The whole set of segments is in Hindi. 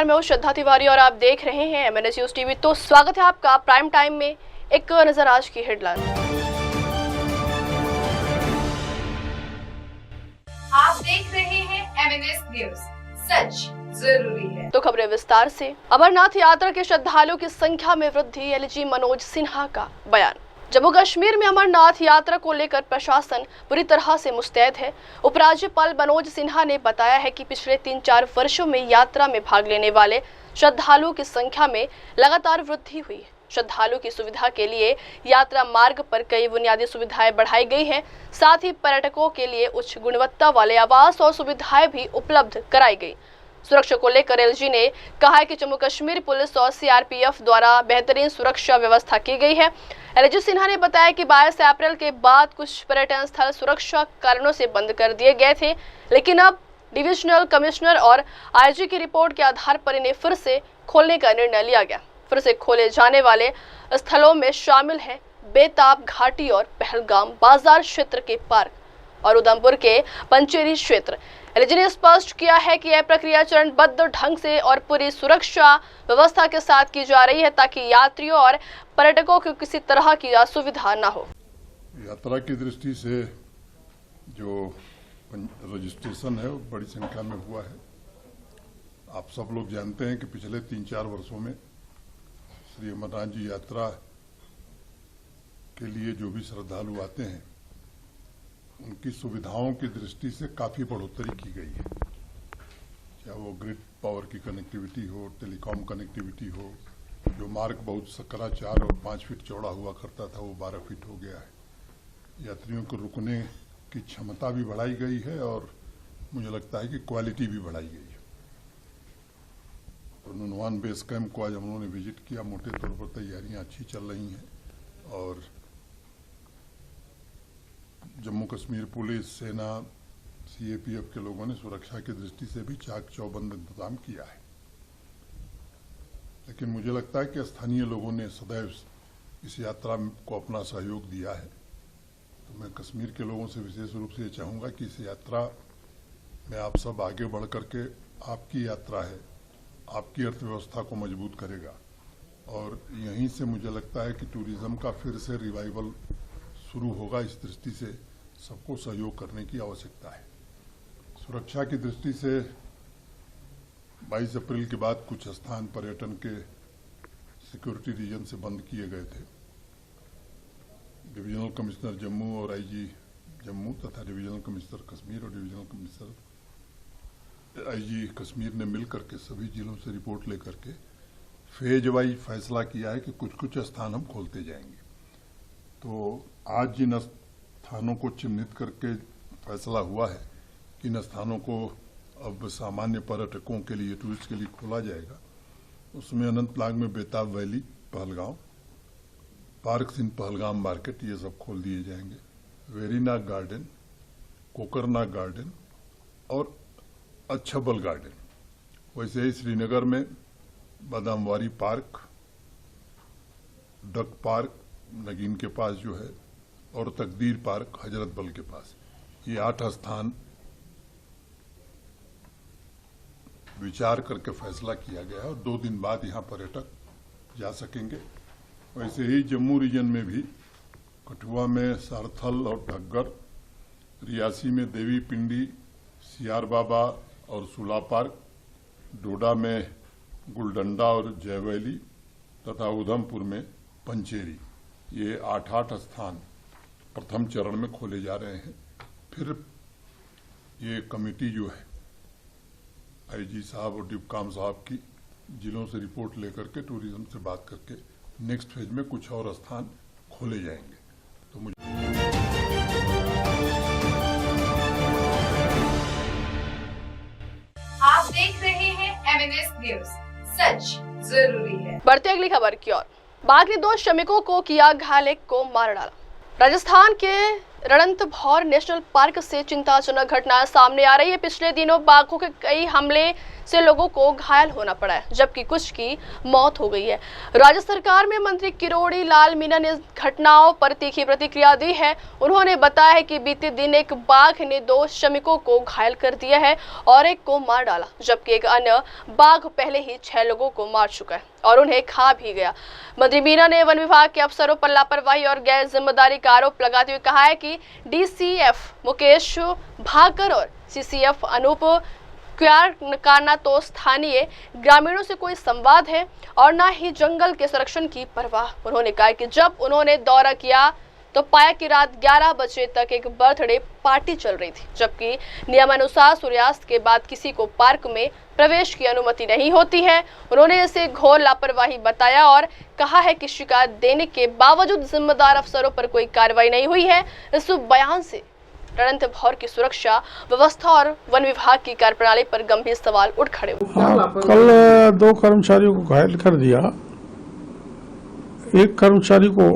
मैं हूं श्रद्धा तिवारी और आप देख रहे हैं एमएनएस न्यूज टीवी। तो स्वागत है आपका प्राइम टाइम में। एक नजर आज की हेडलाइन। आप देख रहे हैं एमएनएस न्यूज, सच जरूरी है। तो खबरें विस्तार से। अमरनाथ यात्रा के श्रद्धालुओं की संख्या में वृद्धि, एलजी मनोज सिन्हा का बयान। जम्मू कश्मीर में अमरनाथ यात्रा को लेकर प्रशासन बुरी तरह से मुस्तैद है। उपराज्यपाल मनोज सिन्हा ने बताया है कि पिछले 3-4 वर्षों में यात्रा में भाग लेने वाले श्रद्धालुओं की संख्या में लगातार वृद्धि हुई है। श्रद्धालुओं की सुविधा के लिए यात्रा मार्ग पर कई बुनियादी सुविधाएं बढ़ाई गई हैं। साथ ही पर्यटकों के लिए उच्च गुणवत्ता वाले आवास और सुविधाएं भी उपलब्ध कराई गई। सुरक्षा को लेकर एलजी ने कहा है कि जम्मू कश्मीर पुलिस और सीआरपीएफ द्वारा बेहतरीन सुरक्षा व्यवस्था की गई है। एलजी सिन्हा ने बताया कि 22 अप्रैल के बाद कुछ पर्यटन स्थल सुरक्षा कारणों से बंद कर दिए गए थे, लेकिन अब डिविजनल कमिश्नर और आईजी की रिपोर्ट के आधार पर इन्हें फिर से खोलने का निर्णय लिया गया। फिर से खोले जाने वाले स्थलों में शामिल हैं बेताब घाटी और पहलगाम बाजार क्षेत्र के पार्क और उधमपुर के पंचेरी क्षेत्र। एलजी ने स्पष्ट किया है कि यह प्रक्रिया चरणबद्ध ढंग से और पूरी सुरक्षा व्यवस्था के साथ की जा रही है ताकि यात्रियों और पर्यटकों को किसी तरह की असुविधा न हो। यात्रा की दृष्टि से जो रजिस्ट्रेशन है वो बड़ी संख्या में हुआ है। आप सब लोग जानते हैं कि पिछले 3-4 वर्षों में श्री अमरनाथ जी यात्रा के लिए जो भी श्रद्धालु आते हैं उनकी सुविधाओं की दृष्टि से काफी बढ़ोतरी की गई है। चाहे वो ग्रिड पावर की कनेक्टिविटी हो, टेलीकॉम कनेक्टिविटी हो, जो मार्ग बहुत सकरा 4 और 5 फीट चौड़ा हुआ करता था वो 12 फीट हो गया है। यात्रियों को रुकने की क्षमता भी बढ़ाई गई है और मुझे लगता है कि क्वालिटी भी बढ़ाई गई है। नुनवान बेस कैंप को आज हम लोगों ने विजिट किया। मोटे तौर पर तैयारियां अच्छी चल रही हैं और जम्मू कश्मीर पुलिस, सेना, सीएपीएफ के लोगों ने सुरक्षा की दृष्टि से भी चाक चौबंद इंतजाम किया है। लेकिन मुझे लगता है कि स्थानीय लोगों ने सदैव इस यात्रा को अपना सहयोग दिया है। तो मैं कश्मीर के लोगों से विशेष रूप से ये चाहूँगा कि इस यात्रा में आप सब आगे बढ़ करके, आपकी यात्रा है, आपकी अर्थव्यवस्था को मजबूत करेगा और यहीं से मुझे लगता है कि टूरिज्म का फिर से रिवाइवल शुरू होगा। इस दृष्टि से सबको सहयोग करने की आवश्यकता है। सुरक्षा की दृष्टि से 22 अप्रैल के बाद कुछ स्थान पर्यटन के सिक्योरिटी रीजन से बंद किए गए थे। डिविजनल कमिश्नर जम्मू और आईजी जम्मू तथा डिविजनल कमिश्नर कश्मीर और डिविजनल कमिश्नर आईजी कश्मीर ने मिलकर के सभी जिलों से रिपोर्ट लेकर के फेज वाइज फैसला किया है कि कुछ कुछ स्थान हम खोलते जाएंगे। तो आज जिन स्थानों को चिन्हित करके फैसला हुआ है कि इन स्थानों को अब सामान्य पर्यटकों के लिए, टूरिस्ट के लिए खोला जाएगा, उसमें अनंतनाग में बेताब valley, Pahalgam, park Singh Pahalgam market, ये सब खोल दिए जाएंगे। वेरीनाग गार्डन, कोकरनाग गार्डन और अच्छबल गार्डन। वैसे ही श्रीनगर में बादामवारी पार्क, डक पार्क नगीन के पास जो है, और तकदीर पार्क हजरत बल के पास, ये 8 स्थान विचार करके फैसला किया गया है और 2 दिन बाद यहाँ पर्यटक जा सकेंगे। वैसे ही जम्मू रीजन में भी कठुआ में सारथल और ठग्गर, रियासी में देवी पिंडी, सियार बाबा और सुला पार्क, डोडा में गुलडंडा और जयवैली तथा उधमपुर में पंचेरी, ये 8 स्थान प्रथम चरण में खोले जा रहे हैं। फिर ये कमेटी जो है आईजी साहब और डिप्काम साहब की जिलों से रिपोर्ट लेकर के, टूरिज्म से बात करके नेक्स्ट फेज में कुछ और स्थान खोले जाएंगे। तो मुझे आप देख रहे हैं एमएनएस न्यूज, सच जरूरी है। बढ़ते अगली खबर की ओर। बाघ ने 2 श्रमिकों को किया घायल, 1 को मार डाला। राजस्थान के रणथंभौर नेशनल पार्क से चिंताजनक घटना सामने आ रही है। पिछले दिनों बाघों के कई हमले से लोगों को घायल होना पड़ा है, जबकि कुछ की मौत हो गई है। राज्य सरकार में मंत्री किरोड़ी लाल मीणा ने घटनाओं पर तीखी प्रतिक्रिया दी है। उन्होंने बताया है कि बीते दिन एक बाघ ने 2 श्रमिकों को घायल कर दिया है और एक को मार डाला, जबकि एक अन्य बाघ पहले ही 6 लोगों को मार चुका है और उन्हें खा भी गया। मंत्री मीणा ने वन विभाग के अफसरों पर लापरवाही और गैर जिम्मेदारी का आरोप लगाते हुए कहा है कि डीसीएफ मुकेश भाकर और सीसीएफ अनूप क्यार का न तो स्थानीय ग्रामीणों से कोई संवाद है और न ही जंगल के संरक्षण की परवाह। उन्होंने कहा कि जब उन्होंने दौरा किया तो पाया कि रात 11 बजे तक एक बर्थडे पार्टी चल रही थी, जबकि नियमानुसार सूर्यास्त के बाद किसी को पार्क में प्रवेश की अनुमति नहीं होती है। उन्होंने इसे घोर लापरवाही बताया और कहा है कि शिकायत देने के बावजूद जिम्मेदार अफसरों पर कोई कार्रवाई नहीं हुई है। इस बयान से रणथंभौर की सुरक्षा व्यवस्था और वन विभाग की कार्यप्रणाली पर गंभीर सवाल उठ खड़े हुए। कल 2 कर्मचारियों को घायल कर दिया, एक कर्मचारी को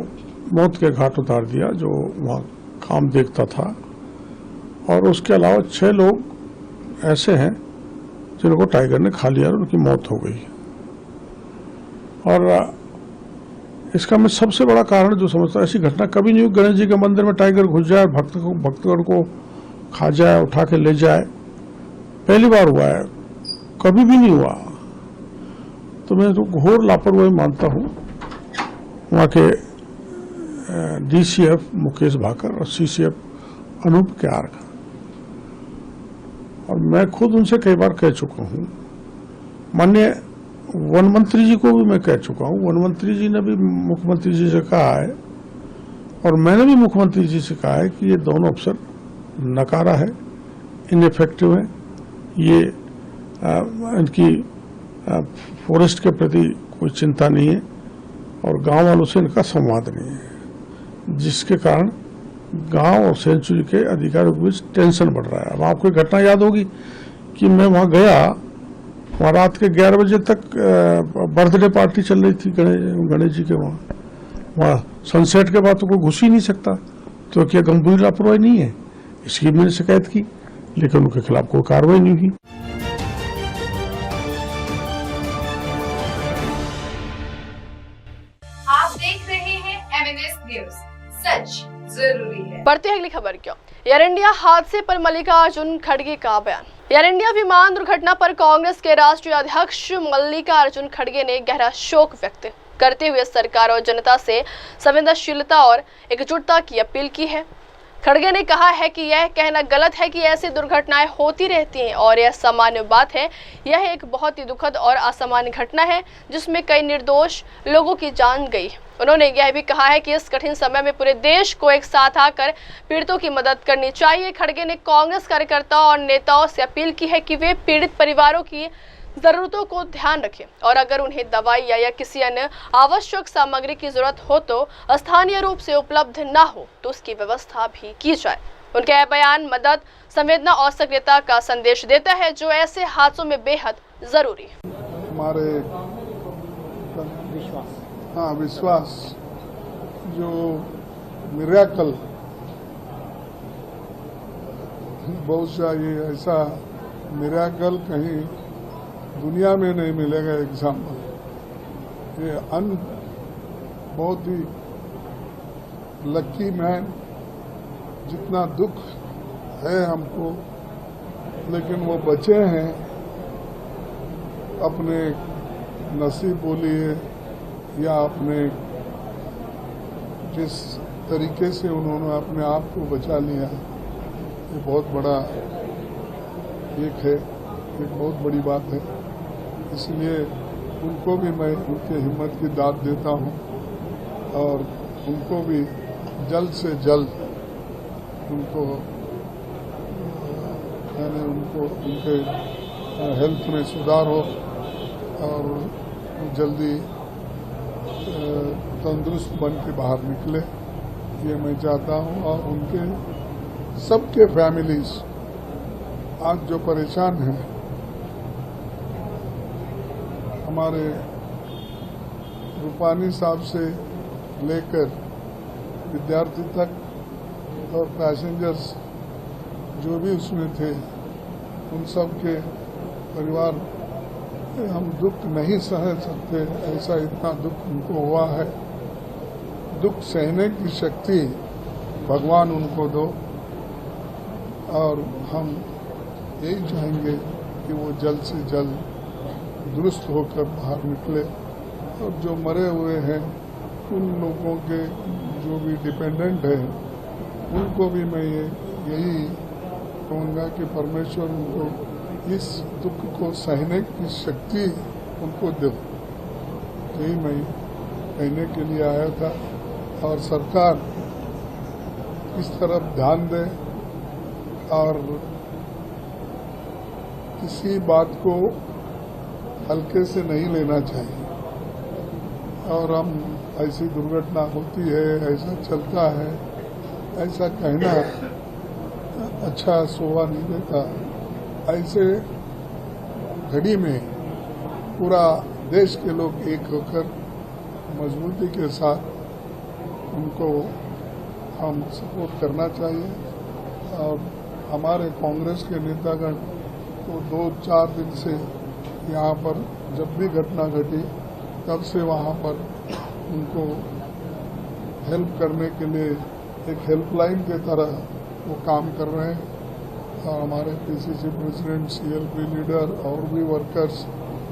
मौत के घाट उतार दिया जो वहाँ काम देखता था, और उसके अलावा 6 लोग ऐसे हैं जिनको टाइगर ने खा लिया और उनकी मौत हो गई। और इसका मैं सबसे बड़ा कारण जो समझता हूँ, ऐसी घटना कभी नहीं हुई गणेश जी के मंदिर में टाइगर घुस जाए, भक्तगण को खा जाए, उठा के ले जाए। पहली बार हुआ है, कभी भी नहीं हुआ। तो मैं तो घोर लापरवाही मानता हूँ वहाँ के डीसीएफ मुकेश भाकर और सीसीएफ अनूप क्यार का। और मैं खुद उनसे कई बार कह चुका हूँ, माननीय वन मंत्री जी को भी मैं कह चुका हूँ। वन मंत्री जी ने भी मुख्यमंत्री जी से कहा है और मैंने भी मुख्यमंत्री जी से कहा है कि ये दोनों अफसर नकारा है, इनइफेक्टिव है, ये इनकी फॉरेस्ट के प्रति कोई चिंता नहीं है और गांव वालों से इनका संवाद नहीं है, जिसके कारण गांव और सेंचुरी के अधिकारियों के बीच टेंशन बढ़ रहा है। अब आपको एक घटना याद होगी कि मैं वहाँ गया, वहाँ रात के 11 बजे तक बर्थडे पार्टी चल रही थी गणेश जी के वहाँ सनसेट के बाद तो कोई घुस ही नहीं सकता। तो क्या गंभीर लापरवाही नहीं है? इसकी मैंने शिकायत की, लेकिन उनके खिलाफ कोई कार्रवाई नहीं हुई। आप देख रहे हैं एमएनएस न्यूज, सच जरूरी है। बढ़ते हैं अगली खबर की ओर। एयर इंडिया हादसे पर मल्लिकार्जुन खड़गे का बयान। एयर इंडिया विमान दुर्घटना पर कांग्रेस के राष्ट्रीय अध्यक्ष मल्लिकार्जुन खड़गे ने गहरा शोक व्यक्त करते हुए सरकार और जनता से संवेदनशीलता और एकजुटता की अपील की है। खड़गे ने कहा है कि यह कहना गलत है कि ऐसी दुर्घटनाएं होती रहती हैं और यह सामान्य बात है। यह एक बहुत ही दुखद और असामान्य घटना है जिसमें कई निर्दोष लोगों की जान गई। उन्होंने यह भी कहा है कि इस कठिन समय में पूरे देश को एक साथ आकर पीड़ितों की मदद करनी चाहिए। खड़गे ने कांग्रेस कार्यकर्ताओं और नेताओं से अपील की है कि वे पीड़ित परिवारों की जरूरतों को ध्यान रखें और अगर उन्हें दवाई या किसी अन्य आवश्यक सामग्री की जरूरत हो तो स्थानीय रूप से उपलब्ध ना हो तो उसकी व्यवस्था भी की जाए। उनका यह बयान मदद, संवेदना और सक्रियता का संदेश देता है जो ऐसे हादसों में बेहद जरूरी है। हमारे विश्वास जो मिरेकल, बहुशः ये ऐसा मिरेकल कहीं दुनिया में नहीं मिलेगा एग्जाम्पल। ये बहुत ही लकी मैन, जितना दुख है हमको, लेकिन वो बचे हैं। अपने नसीब बोलिए या अपने जिस तरीके से उन्होंने अपने आप को बचा लिया, ये बहुत बड़ा एक बहुत बड़ी बात है। इसलिए उनको भी मैं उनके हिम्मत की दाद देता हूँ और उनको भी जल्द से जल्द उनको उनके हेल्थ में सुधार हो और जल्दी तंदुरुस्त बन के बाहर निकले, ये मैं चाहता हूँ। और उनके सबके फैमिलीज आज जो परेशान हैं, हमारे रूपानी साहब से लेकर विद्यार्थी तक और पैसेंजर्स जो भी उसमें थे उन सब के परिवार हम दुख नहीं सह सकते, ऐसा इतना दुख उनको हुआ है। दुख सहने की शक्ति भगवान उनको दो और हम यही चाहेंगे कि वो जल्द से जल्द दुरुस्त होकर बाहर निकले और जो मरे हुए हैं उन लोगों के जो भी डिपेंडेंट हैं उनको भी मैं यही कहूँगा कि परमेश्वर उनको इस दुख को सहने की शक्ति उनको दे। यही मैं कहने के लिए आया था और सरकार इस तरफ ध्यान दे और किसी बात को हल्के से नहीं लेना चाहिए। और हम ऐसी दुर्घटना होती है, ऐसा चलता है, ऐसा कहना अच्छा शोभा नहीं देता। ऐसे घड़ी में पूरा देश के लोग एक होकर मजबूती के साथ उनको हम सपोर्ट करना चाहिए। और हमारे कांग्रेस के नेतागण तो 2-4 दिन से यहाँ पर जब भी घटना घटी तब से वहाँ पर उनको हेल्प करने के लिए एक हेल्पलाइन के तरह वो काम कर रहे हैं। और हमारे पीसीसी प्रेसिडेंट, सीएलपी लीडर और भी वर्कर्स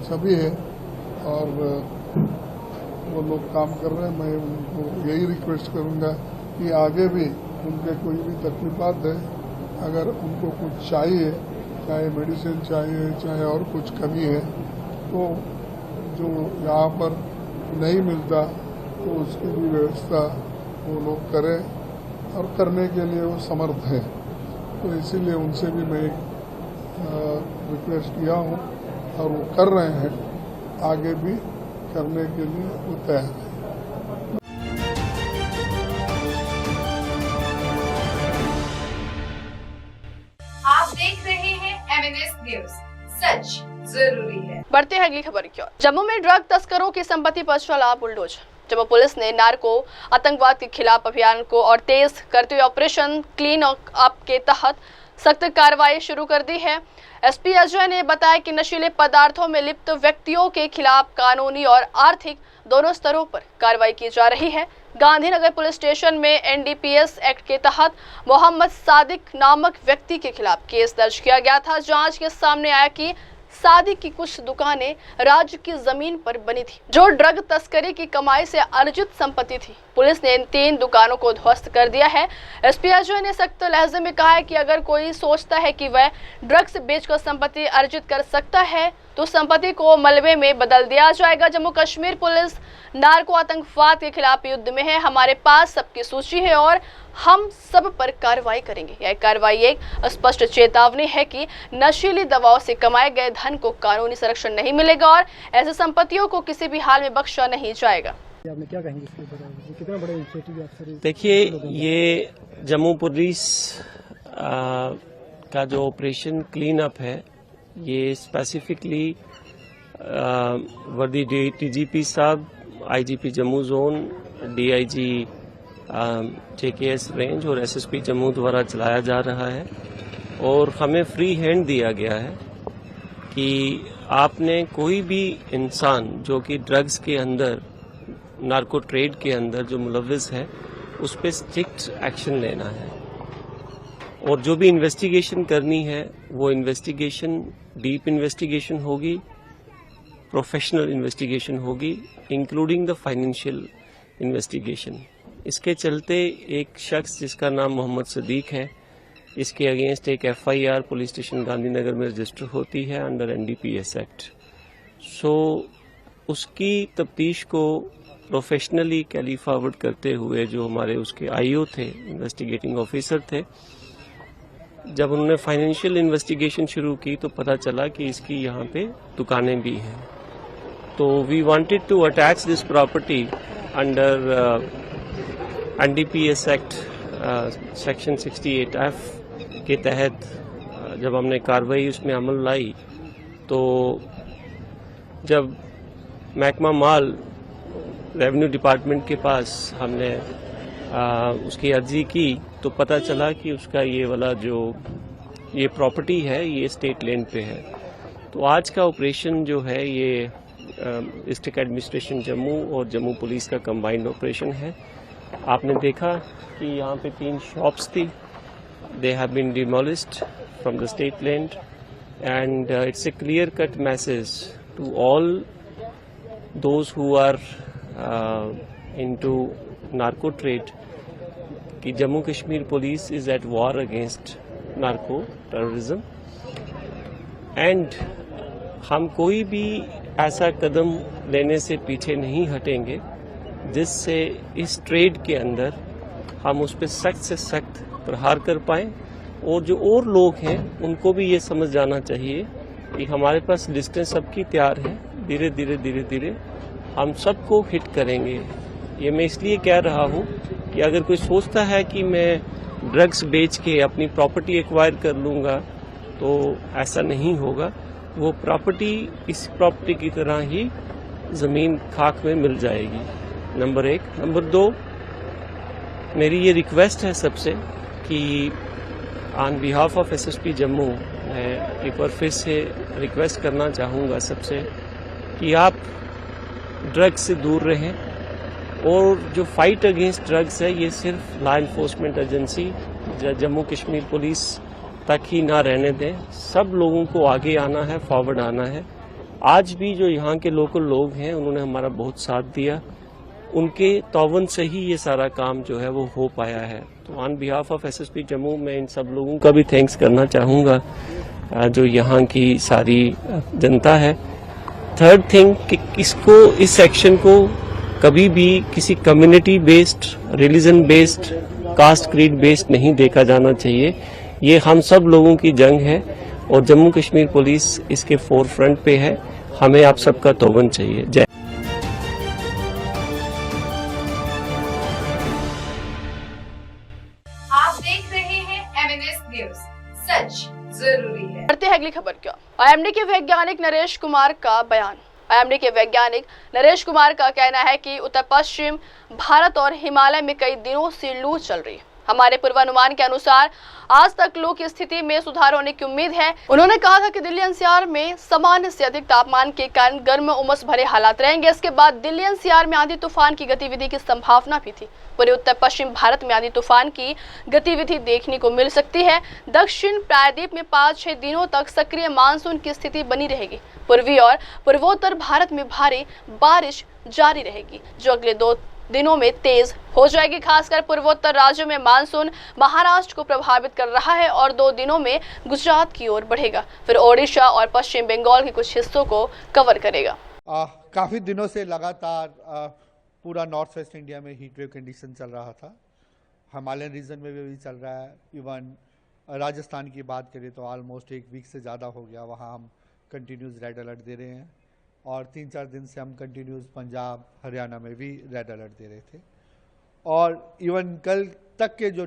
सभी हैं और वो लोग काम कर रहे हैं। मैं उनको यही रिक्वेस्ट करूंगा कि आगे भी उनके कोई भी तकलीफात है, अगर उनको कुछ चाहिए, चाहे मेडिसिन चाहिए, चाहे और कुछ कमी है, तो जो यहाँ पर नहीं मिलता तो उसकी भी व्यवस्था वो लोग करें और करने के लिए वो समर्थ है। तो इसीलिए उनसे भी मैं रिक्वेस्ट किया हूँ और वो कर रहे हैं, आगे भी करने के लिए वो तैयार है। आप देख रहे हैं एमएनएस न्यूज, सच जरूरी है। बढ़ते हैं अगली खबर की ओर। जम्मू में ड्रग तस्करों की संपत्ति पर चला बुलडोजर। जम्मू पुलिस ने नार्को आतंकवाद के खिलाफ अभियान को और तेज करते हुए ऑपरेशन क्लीन अप के तहत सख्त कार्रवाई शुरू कर दी है। एसपी अजय ने बताया कि नशीले पदार्थों में लिप्त व्यक्तियों के खिलाफ कानूनी और आर्थिक दोनों स्तरों पर कार्रवाई की जा रही है। गांधीनगर पुलिस स्टेशन में एनडीपीएस एक्ट के तहत मोहम्मद सादिक नामक व्यक्ति के खिलाफ केस दर्ज किया गया था। जांच के सामने आया कि सादिक की कुछ दुकानें राज्य की जमीन पर बनी थी, जो ड्रग तस्करी की कमाई से अर्जित संपत्ति थी। पुलिस ने इन 3 दुकानों को ध्वस्त कर दिया है। एसपी अजय ने सख्त लहजे में कहा है कि अगर कोई सोचता है कि वह ड्रग्स बेचकर संपत्ति अर्जित कर सकता है तो संपत्ति को मलबे में बदल दिया जाएगा। जम्मू कश्मीर पुलिस नार्को आतंकवाद के खिलाफ युद्ध में है। हमारे पास सबकी सूची है और हम सब पर कार्रवाई करेंगे। यह कार्रवाई एक स्पष्ट चेतावनी है कि नशीली दवाओं से कमाए गए धन को कानूनी संरक्षण नहीं मिलेगा और ऐसे संपत्तियों को किसी भी हाल में बख्शा नहीं जाएगा। आपने क्या कहेंगे इसके ऊपर? कितना बड़ा इनिशिएटिव आप? देखिए, ये जम्मू पुलिस का जो ऑपरेशन क्लीन अप है, ये स्पेसिफिकली वर्दी डीजीपी साहब, IGP Jammu zone, DIG JKS range और एसएसपी जम्मू द्वारा चलाया जा रहा है। और हमें फ्री हैंड दिया गया है कि आपने कोई भी इंसान जो कि ड्रग्स के अंदर, नार्को ट्रेड के अंदर जो मुलव्विस है, उस पर स्ट्रिक्ट एक्शन लेना है। और जो भी इन्वेस्टिगेशन करनी है वो इन्वेस्टिगेशन डीप इन्वेस्टिगेशन होगी, प्रोफेशनल इन्वेस्टिगेशन होगी, इंक्लूडिंग द फाइनेंशियल इन्वेस्टिगेशन। इसके चलते एक शख्स जिसका नाम मोहम्मद सदीक है, इसके अगेंस्ट एक एफआईआर पुलिस स्टेशन गांधीनगर में रजिस्टर होती है अंडर एनडीपीएस एक्ट। सो उसकी तफ्तीश को प्रोफेशनली कैली फॉरवर्ड करते हुए जो हमारे उसके आईओ थे, इन्वेस्टिगेटिंग ऑफिसर थे, जब उन्होंने फाइनेंशियल इन्वेस्टिगेशन शुरू की तो पता चला कि इसकी यहाँ पे दुकानें भी हैं। तो we wanted to attach this property under NDPS act section 68F के तहत जब हमने कार्रवाई उसमें अमल लाई, तो जब महकमा माल रेवेन्यू डिपार्टमेंट के पास हमने उसकी अर्जी की तो पता चला कि उसका ये वाला जो ये प्रॉपर्टी है ये स्टेट लैंड पे है। तो आज का ऑपरेशन जो है ये डिस्ट्रिक्ट एडमिनिस्ट्रेशन जम्मू और जम्मू पुलिस का कंबाइंड ऑपरेशन है। आपने देखा कि यहाँ पे 3 शॉप्स थी, they have been demolished from the state land and it's a clear cut message to all those who are into narco trade कि Jammu Kashmir police is at war against narco terrorism and हम कोई भी ऐसा कदम लेने से पीछे नहीं हटेंगे जिससे इस ट्रेड के अंदर हम उस पर सख्त से सख्त प्रहार कर पाएं। और जो और लोग हैं उनको भी ये समझ जाना चाहिए कि हमारे पास लिस्टें सबकी तैयार हैं, धीरे धीरे हम सबको हिट करेंगे। ये मैं इसलिए कह रहा हूँ कि अगर कोई सोचता है कि मैं ड्रग्स बेच के अपनी प्रॉपर्टी एक्वायर कर लूँगा तो ऐसा नहीं होगा। वो प्रॉपर्टी इस प्रॉपर्टी की तरह ही ज़मीन खाक में मिल जाएगी, नंबर 1। नंबर 2, मेरी ये रिक्वेस्ट है सबसे कि on behalf of SSP Jammu मैं एक बार फिर से रिक्वेस्ट करना चाहूँगा सबसे कि आप ड्रग्स से दूर रहें और जो फाइट अगेंस्ट ड्रग्स है ये सिर्फ law enforcement agency Jammu Kashmir police तक ही ना रहने दें। सब लोगों को आगे आना है, फॉरवर्ड आना है। आज भी जो यहाँ के लोकल लोग हैं उन्होंने हमारा बहुत साथ दिया, उनके तौवन से ही ये सारा काम जो है वो हो पाया है। तो on behalf of SSP Jammu मैं इन सब लोगों का भी थैंक्स करना चाहूँगा जो यहाँ की सारी जनता है। थर्ड थिंग कि इसको इस एक्शन को कभी भी किसी community based, religion based, caste creed based नहीं देखा जाना चाहिए। ये हम सब लोगों की जंग है और जम्मू कश्मीर पुलिस इसके फोरफ्रंट पे है। हमें आप सबका तौवन चाहिए। जय। आप देख रहे हैं एमएनएस न्यूज, सच जरूरी है। बढ़ते हैं अगली खबर की। आईएमडी के वैज्ञानिक नरेश कुमार का बयान। आईएमडी के वैज्ञानिक नरेश कुमार का कहना है कि उत्तर पश्चिम भारत और हिमालय में कई दिनों से लू चल रही है। हमारे पूर्वानुमान के अनुसार आज तक लू की स्थिति में सुधार होने की उम्मीद है। उन्होंने कहा था कि दिल्ली एनसीआर में सामान्य से अधिक तापमान के कारण गर्म उमस भरे हालात रहेंगे। इसके बाद दिल्ली एनसीआर में आंधी तूफान की गतिविधि की संभावना भी थी। पूरे उत्तर पश्चिम भारत में आंधी तूफान की गतिविधि देखने को मिल सकती है। दक्षिण प्रायद्वीप में 5-6 दिनों तक सक्रिय मानसून की स्थिति बनी रहेगी। पूर्वी और पूर्वोत्तर भारत में भारी बारिश जारी रहेगी जो अगले 2 दिनों में तेज हो जाएगी। खासकर पूर्वोत्तर राज्यों में मानसून महाराष्ट्र को प्रभावित कर रहा है और 2 दिनों में गुजरात की ओर बढ़ेगा, फिर ओडिशा और पश्चिम बंगाल के कुछ हिस्सों को कवर करेगा। काफी दिनों से लगातार पूरा नॉर्थ वेस्ट इंडिया में हीट वेव कंडीशन चल रहा था। हिमालयन रीजन में भी चल रहा है। इवन राजस्थान की बात करें तो ऑलमोस्ट 1 वीक से ज़्यादा हो गया, वहाँ हम कंटिन्यूस रेड अलर्ट दे रहे हैं और 3-4 दिन से हम कंटिन्यूस पंजाब हरियाणा में भी रेड अलर्ट दे रहे थे। और इवन कल तक के जो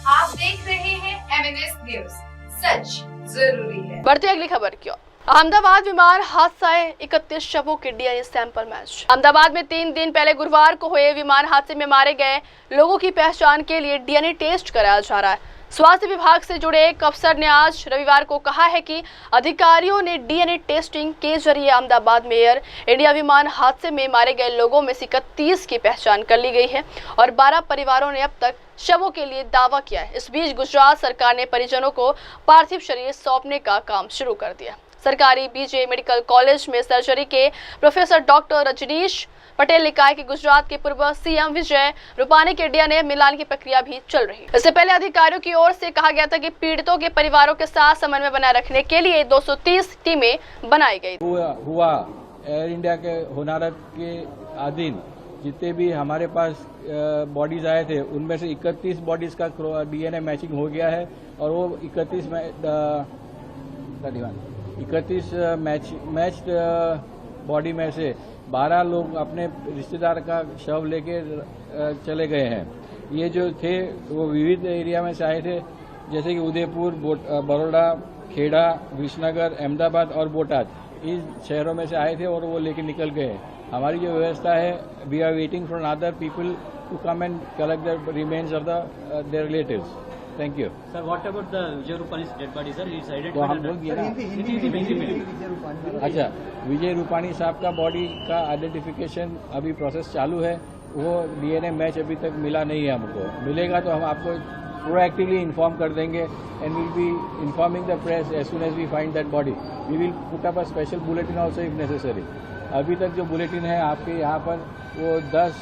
आप देख रहे हैं एमएनएस न्यूज, सच जरूरी है। बढ़ते अगली खबर की ओर। अहमदाबाद विमान हादसा 31 शवों के डीएनए सैंपल मैच। अहमदाबाद में 3 दिन पहले गुरुवार को हुए विमान हादसे में मारे गए लोगों की पहचान के लिए डीएनए टेस्ट कराया जा रहा है। स्वास्थ्य विभाग से जुड़े एक अफसर ने आज रविवार को कहा है कि अधिकारियों ने डीएनए टेस्टिंग के जरिए अहमदाबाद में एयर इंडिया विमान हादसे में मारे गए लोगों में से 31 की पहचान कर ली गई है और 12 परिवारों ने अब तक शवों के लिए दावा किया है। इस बीच गुजरात सरकार ने परिजनों को पार्थिव शरीर सौंपने का काम शुरू कर दिया। सरकारी बीजे मेडिकल कॉलेज में सर्जरी के प्रोफेसर डॉक्टर रजनीश पटेल ने कहा कि गुजरात के पूर्व सीएम विजय रूपानी के डीएनए मिलान की प्रक्रिया भी चल रही है। इससे पहले अधिकारियों की ओर से कहा गया था कि पीड़ितों के परिवारों के साथ समन्वय बनाए रखने के लिए 230 टीमें बनाई गई। हुआ एयर इंडिया के होनारत के अधीन जितने भी हमारे पास बॉडीज आए थे उनमें से 31 बॉडीज का डीएनए मैचिंग हो गया है और वो 31 मैच्ड बॉडी में से 12 लोग अपने रिश्तेदार का शव लेके चले गए हैं। ये जो थे वो विविध एरिया में से आए थे, जैसे कि उदयपुर, बड़ौदा, खेड़ा, विसनगर, अहमदाबाद और बोटाद। इन शहरों में से आए थे और वो लेके निकल गए। हमारी जो व्यवस्था है, we are waiting for other people to come and collect the remains of their relatives. Thank you sir. What about the Vijay Rupani dead body sir? Is तो हम लोग ये ना, अच्छा, विजय रूपानी साहब का बॉडी का आइडेंटिफिकेशन अभी प्रोसेस चालू है। वो डीएनए मैच अभी तक मिला नहीं है, हमको मिलेगा तो हम आपको प्रोएक्टिवली इन्फॉर्म कर देंगे and will be informing the press as soon as we find that body. We will put up a special bulletin also if necessary. अभी तक जो बुलेटिन है आपके यहाँ पर वो 10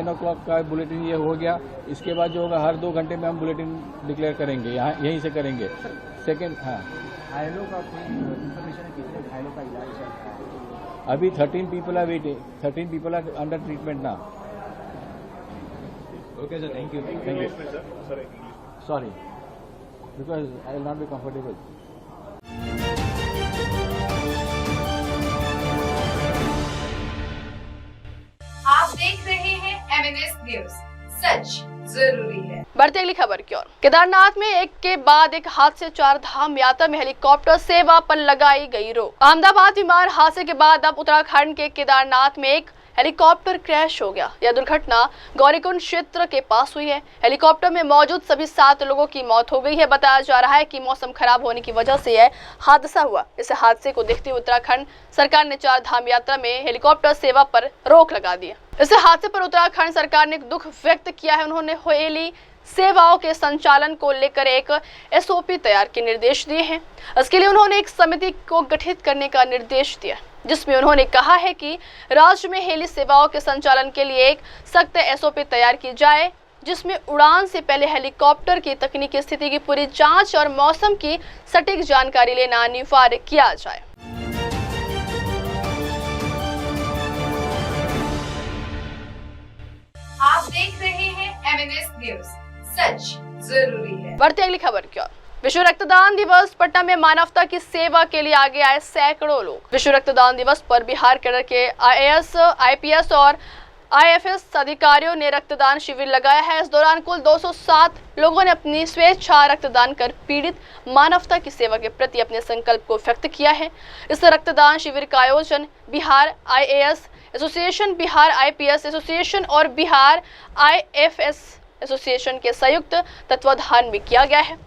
o'clock का बुलेटिन ये हो गया। इसके बाद जो होगा हर 2 घंटे में हम बुलेटिन डिक्लेयर करेंगे, यहाँ यहीं से करेंगे। सेकेंड, हाँ, घायलों का कोई इन्फॉर्मेशन है? कितने घायलों का इलाज चल रहा है? अभी 13 people are waiting, 13 people are under treatment now. Okay sir, thank you. Thank you. Sorry, because I will not be comfortable. आप देख रहे हैं MNS न्यूज, सच जरूरी है। बढ़ते अगली खबर की ओर। केदारनाथ में एक के बाद एक हादसे, 4 धाम यात्रा में हेलीकॉप्टर सेवा पर लगाई गई रोक। अहमदाबाद विमान हादसे के बाद अब उत्तराखंड के केदारनाथ में एक हेलीकॉप्टर क्रैश हो गया। यह दुर्घटना गौरीकुंड क्षेत्र के पास हुई है। हेलीकॉप्टर में मौजूद सभी 7 लोगों की मौत हो गई है। बताया जा रहा है कि मौसम खराब होने की वजह से यह हादसा हुआ। इस हादसे को देखते हुए उत्तराखंड सरकार ने 4 धाम यात्रा में हेलीकॉप्टर सेवा पर रोक लगा दी है। इस हादसे पर उत्तराखंड सरकार ने दुख व्यक्त किया है। उन्होंने हेली सेवाओं के संचालन को लेकर एक SOP तैयार के निर्देश दिए हैं। इसके लिए उन्होंने एक समिति को गठित करने का निर्देश दिया, जिसमें उन्होंने कहा है कि राज्य में हेली सेवाओं के संचालन के लिए एक सख्त SOP तैयार की जाए, जिसमें उड़ान से पहले हेलीकॉप्टर की तकनीकी स्थिति की पूरी जांच और मौसम की सटीक जानकारी लेना अनिवार्य किया जाए। आप देख रहे हैं MNS न्यूज, सच जरूरी है। बढ़ते अगली खबर की ओर। विश्व रक्तदान दिवस, पटना में मानवता की सेवा के लिए आगे आए सैकड़ों लोग। विश्व रक्तदान दिवस पर बिहार कैडर के IAS, IPS और IFS अधिकारियों ने रक्तदान शिविर लगाया है। इस दौरान कुल 207 लोगों ने अपनी स्वेच्छा रक्तदान कर पीड़ित मानवता की सेवा के प्रति अपने संकल्प को व्यक्त किया है। इस रक्तदान शिविर का आयोजन Bihar IAS association, Bihar IPS association और बिहार IFS एसोसिएशन के संयुक्त तत्वाधान में किया गया है।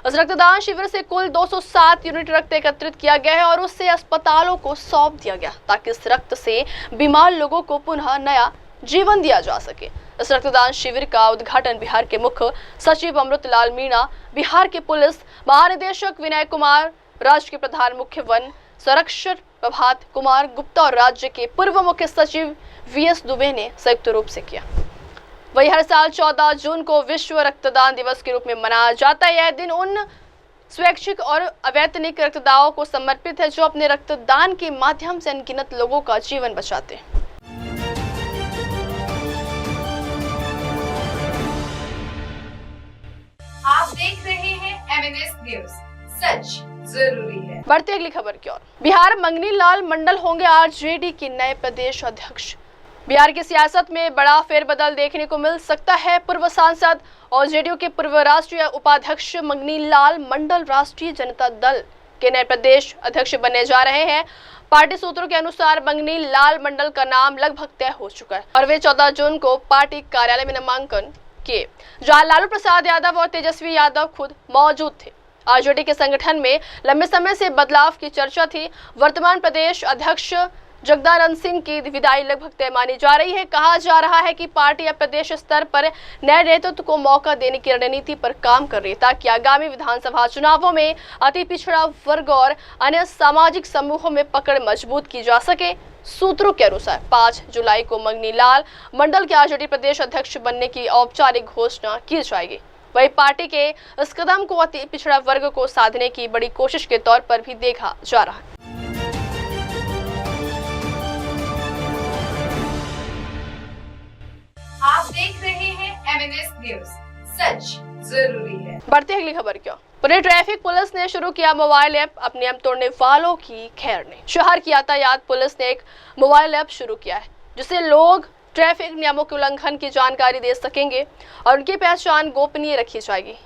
इस रक्तदान शिविर से कुल 207 यूनिट रक्त एकत्रित किया गया है और उससे अस्पतालों को सौंप दिया गया, ताकि इस रक्त से बीमार लोगों को पुनः नया जीवन दिया जा सके। इस रक्तदान शिविर का उद्घाटन बिहार के मुख्य सचिव अमृतलाल मीणा, बिहार के पुलिस महानिदेशक विनय कुमार, राज्य के प्रधान मुख्य वन संरक्षण प्रभात कुमार गुप्ता और राज्य के पूर्व मुख्य सचिव VS दुबे ने संयुक्त रूप से किया। वही हर साल 14 जून को विश्व रक्तदान दिवस के रूप में मनाया जाता है। यह दिन उन स्वैच्छिक और अवैतनिक रक्तदाताओं को समर्पित है जो अपने रक्तदान के माध्यम से अनगिनत लोगों का जीवन बचाते हैं। आप देख रहे हैं MNS न्यूज, सच जरूरी है। बढ़ते अगली खबर की ओर। बिहार मंगनी लाल मंडल होंगे RJD के नए प्रदेश अध्यक्ष। बिहार की सियासत में बड़ा फेरबदल देखने को मिल सकता है। पूर्व सांसद और JDU के पूर्व राष्ट्रीय उपाध्यक्ष मंगनी लाल मंडल राष्ट्रीय जनता दल के नए प्रदेश अध्यक्ष बनने जा रहे हैं। पार्टी सूत्रों के अनुसार मंगनी लाल मंडल का नाम लगभग तय हो चुका है और वे 14 जून को पार्टी कार्यालय में नामांकन किए, जहां लालू प्रसाद यादव और तेजस्वी यादव खुद मौजूद थे। RJD के संगठन में लंबे समय से बदलाव की चर्चा थी। वर्तमान प्रदेश अध्यक्ष जगदानंद सिंह की विदाई लगभग तय मानी जा रही है। कहा जा रहा है कि पार्टी अब प्रदेश स्तर पर नए नेतृत्व को मौका देने की रणनीति पर काम कर रही है, ताकि आगामी विधानसभा चुनावों में अति पिछड़ा वर्ग और अन्य सामाजिक समूहों में पकड़ मजबूत की जा सके। सूत्रों के अनुसार 5 जुलाई को मंगनी लाल मंडल के RJD प्रदेश अध्यक्ष बनने की औपचारिक घोषणा की जाएगी। वही पार्टी के इस कदम को अति पिछड़ा वर्ग को साधने की बड़ी कोशिश के तौर पर भी देखा जा रहा है। आप देख रहे हैं MNS न्यूज, सच जरूरी है। बढ़ती अगली खबर क्यों। पुणे ट्रैफिक पुलिस ने शुरू किया मोबाइल ऐप, अब नियम तोड़ने वालों की खैर नहीं। शहर की यातायात पुलिस ने एक मोबाइल ऐप शुरू किया है, जिससे लोग ट्रैफिक नियमों के उल्लंघन की जानकारी दे सकेंगे और उनकी पहचान गोपनीय रखी जाएगी।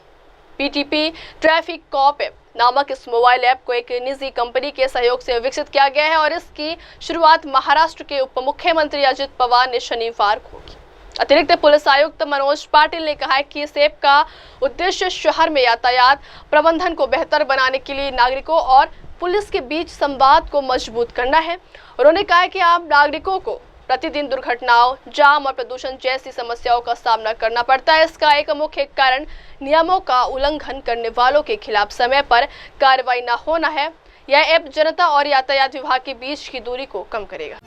PTP ट्रैफिक कॉप ऐप नामक इस मोबाइल ऐप को एक निजी कंपनी के सहयोग से विकसित किया गया है और इसकी शुरुआत महाराष्ट्र के उप मुख्यमंत्री अजित पवार ने शनिवार को की। अतिरिक्त पुलिस आयुक्त मनोज पाटिल ने कहा है कि इस ऐप का उद्देश्य शहर में यातायात प्रबंधन को बेहतर बनाने के लिए नागरिकों और पुलिस के बीच संवाद को मजबूत करना है। उन्होंने कहा कि आम नागरिकों को प्रतिदिन दुर्घटनाओं, जाम और प्रदूषण जैसी समस्याओं का सामना करना पड़ता है। इसका एक मुख्य कारण नियमों का उल्लंघन करने वालों के खिलाफ समय पर कार्रवाई न होना है। यह ऐप जनता और यातायात विभाग के बीच की दूरी को कम करेगा।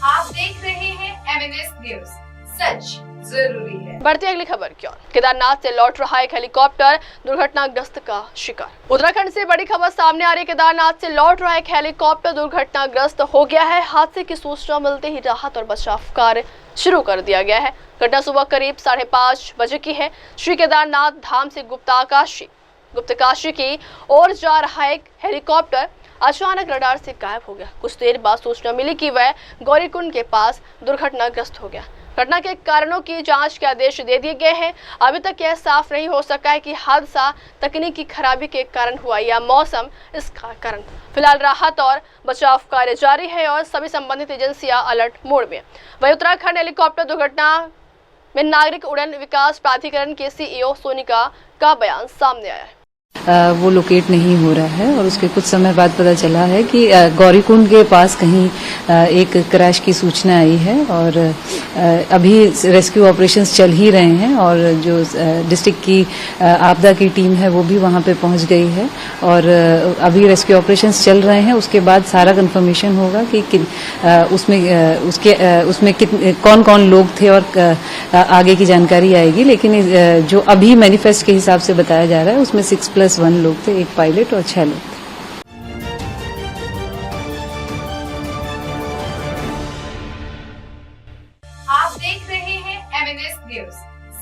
आप देख रहे हैं एमएनएस न्यूज, सच जरूरी है। बढ़ती अगली खबर की ओर। केदारनाथ से लौट रहा एक हेलीकॉप्टर दुर्घटनाग्रस्त का शिकार। उत्तराखंड से बड़ी खबर सामने आ रही है। केदारनाथ से लौट रहा एक हेलीकॉप्टर दुर्घटनाग्रस्त हो गया है। हादसे की सूचना मिलते ही राहत और बचाव कार्य शुरू कर दिया गया है। घटना सुबह करीब 5:30 बजे की है। श्री केदारनाथ धाम से गुप्तकाशी की ओर जा रहा एक हेलीकॉप्टर अचानक रडार से गायब हो गया। कुछ देर बाद सूचना मिली कि वह गौरीकुंड के पास दुर्घटनाग्रस्त हो गया। घटना के कारणों की जांच के आदेश दे दिए गए हैं। अभी तक यह साफ नहीं हो सका है कि हादसा तकनीकी खराबी के कारण हुआ या मौसम इसका कारण। फिलहाल राहत और बचाव कार्य जारी है और सभी संबंधित एजेंसियां अलर्ट मोड में। वहीं उत्तराखंड हेलीकॉप्टर दुर्घटना में नागरिक उड़ान विकास प्राधिकरण के CEO सोनिका का बयान सामने आया है। वो लोकेट नहीं हो रहा है और उसके कुछ समय बाद पता चला है कि गौरीकुंड के पास कहीं एक क्रैश की सूचना आई है और अभी रेस्क्यू ऑपरेशंस चल ही रहे हैं और जो डिस्ट्रिक्ट की आपदा की टीम है वो भी वहां पे पहुंच गई है और अभी रेस्क्यू ऑपरेशंस चल रहे हैं। उसके बाद सारा कंफर्मेशन होगा कि उसमें कौन कौन लोग थे और आगे की जानकारी आएगी। लेकिन जो अभी मैनिफेस्ट के हिसाब से बताया जा रहा है उसमें 6+1 लोग थे, एक पायलट और 6 लोग थे। आप देख रहे हैं एमएनएस न्यूज,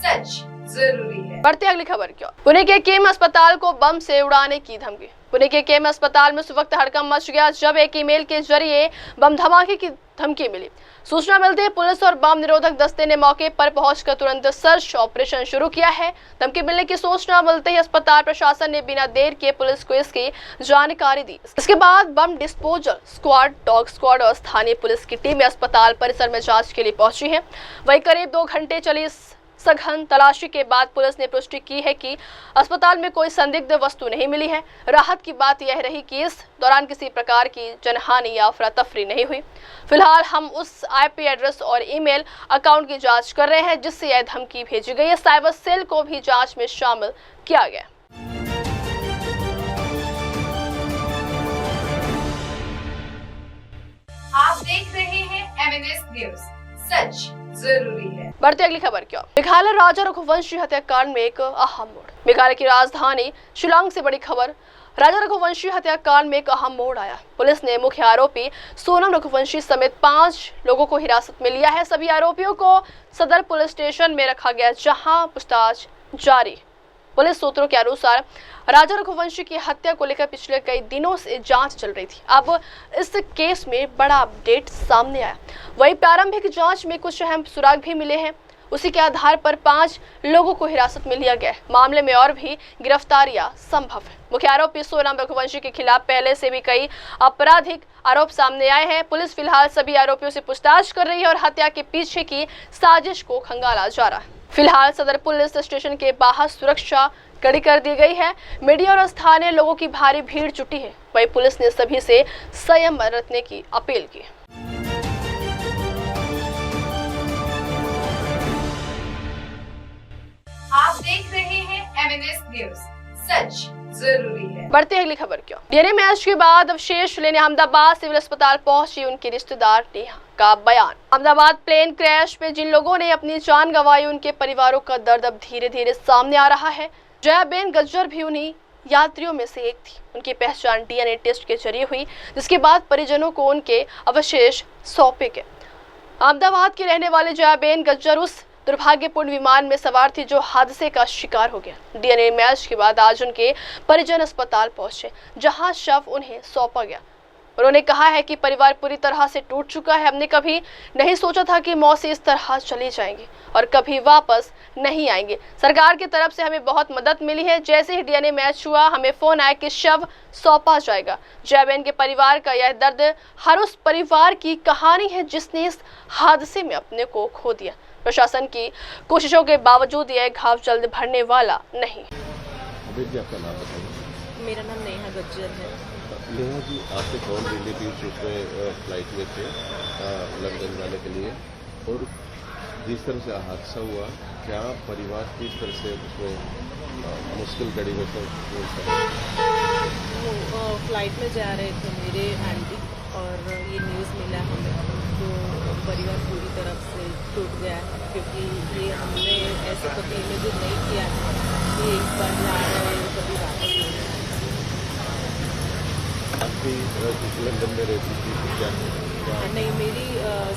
सच जरूरी है। बढ़ते अगली खबर की ओर। पुणे के केम अस्पताल को बम से उड़ाने की धमकी। पुणे के केम अस्पताल में उस वक्त हड़कंप मच गया जब एक ईमेल के जरिए बम धमाके की धमकी मिली। सूचना मिलते ही पुलिस और बम निरोधक दस्ते ने मौके पर पहुंचकर तुरंत सर्च ऑपरेशन शुरू किया है। धमकी मिलने की सूचना मिलते ही अस्पताल प्रशासन ने बिना देर किए पुलिस को इसकी जानकारी दी। इसके बाद bomb disposal squad, dog squad और स्थानीय पुलिस की टीमें अस्पताल परिसर में जांच के लिए पहुंची है। वहीं करीब 2 घंटे चली सघन तलाशी के बाद पुलिस ने पुष्टि की है कि अस्पताल में कोई संदिग्ध वस्तु नहीं मिली है। राहत की बात यह रही कि इस दौरान किसी प्रकार की जनहानि या अफरा तफरी नहीं हुई। फिलहाल हम उस IP एड्रेस और ईमेल अकाउंट की जांच कर रहे हैं जिससे यह धमकी भेजी गई है। साइबर सेल को भी जांच में शामिल किया गया। आप देख रहे हैं एमएनएस न्यूज, सच जरूरी है। बढ़ती अगली खबर की ओर। मेघालय राजा रघुवंशी हत्याकांड में एक अहम मोड़। मेघालय की राजधानी शिलांग से बड़ी खबर। राजा रघुवंशी हत्याकांड में एक अहम मोड़ आया। पुलिस ने मुख्य आरोपी सोनम रघुवंशी समेत 5 लोगों को हिरासत में लिया है। सभी आरोपियों को सदर पुलिस स्टेशन में रखा गया जहां पूछताछ जारी। पुलिस सूत्रों के अनुसार राजा रघुवंशी की हत्या को लेकर पिछले कई दिनों से जांच चल रही थी। अब इस केस में बड़ा अपडेट सामने आया। वहीं प्रारंभिक जांच में कुछ अहम सुराग भी मिले हैं। उसी के आधार पर 5 लोगों को हिरासत में लिया गया है। मामले में और भी गिरफ्तारियां संभव है। मुख्य आरोपी सोनम रघुवंशी के खिलाफ पहले से भी कई आपराधिक आरोप सामने आए हैं। पुलिस फिलहाल सभी आरोपियों से पूछताछ कर रही है और हत्या के पीछे की साजिश को खंगाला जा रहा है। फिलहाल सदर पुलिस स्टेशन के बाहर सुरक्षा कड़ी कर दी गई है। मीडिया और स्थानीय लोगों की भारी भीड़ जुटी है। वहीं पुलिस ने सभी से संयम बरतने की अपील की। आप देख रहे हैं एमएनएस न्यूज, सच जरूरी है। बढ़ते अगली खबर क्यों। DNA मैच के बाद अवशेष लेने अहमदाबाद सिविल अस्पताल पहुंची उनके रिश्तेदार नेहा का बयान। अहमदाबाद प्लेन क्रैश में जिन लोगों ने अपनी जान गंवाई उनके परिवारों का दर्द अब धीरे धीरे सामने आ रहा है। जयाबेन गज्जर भी उन्हीं यात्रियों में से एक थी। उनकी पहचान DNA टेस्ट के जरिए हुई जिसके बाद परिजनों को उनके अवशेष सौंपे गए। अहमदाबाद के रहने वाले जयाबेन गज्जर उस दुर्भाग्यपूर्ण विमान में सवार थी जो हादसे का शिकार हो गया। DNA मैच के बाद आज उनके परिजन अस्पताल पहुंचे जहां शव उन्हें सौंपा गया। उन्होंने कहा है कि परिवार पूरी तरह से टूट चुका है। हमने कभी नहीं सोचा था कि मौसी इस तरह चली जाएंगी और कभी वापस नहीं आएंगे। सरकार की तरफ से हमें बहुत मदद मिली है। जैसे ही डीएनए मैच हुआ हमें फोन आया कि शव सौंपा जाएगा। जय बहन के परिवार का यह दर्द हर उस परिवार की कहानी है जिसने इस हादसे में अपने को खो दिया। प्रशासन की कोशिशों के बावजूद यह घाव जल्द भरने वाला नहीं। मेरा नाम नेहा गज्जर है। नेहा जी, आपके कौन रिलेटिव्स उसमें फ्लाइट में थे लंदन जाने के लिए, और जिस तरह से हादसा हुआ क्या परिवार किस तरह से उसमें मुश्किल घड़ी में वो फ्लाइट में जा रहे थे मेरे आंटी, और ये न्यूज़ मिला हमें तो परिवार पूरी तरफ से टूट गया है, क्योंकि ये हमने ऐसे कभी इमेजिन नहीं किया है कि एक बार जा रहे हैं कभी वापस नहीं आए। आपकी लंदन में रहती थी तो क्या नहीं, मेरी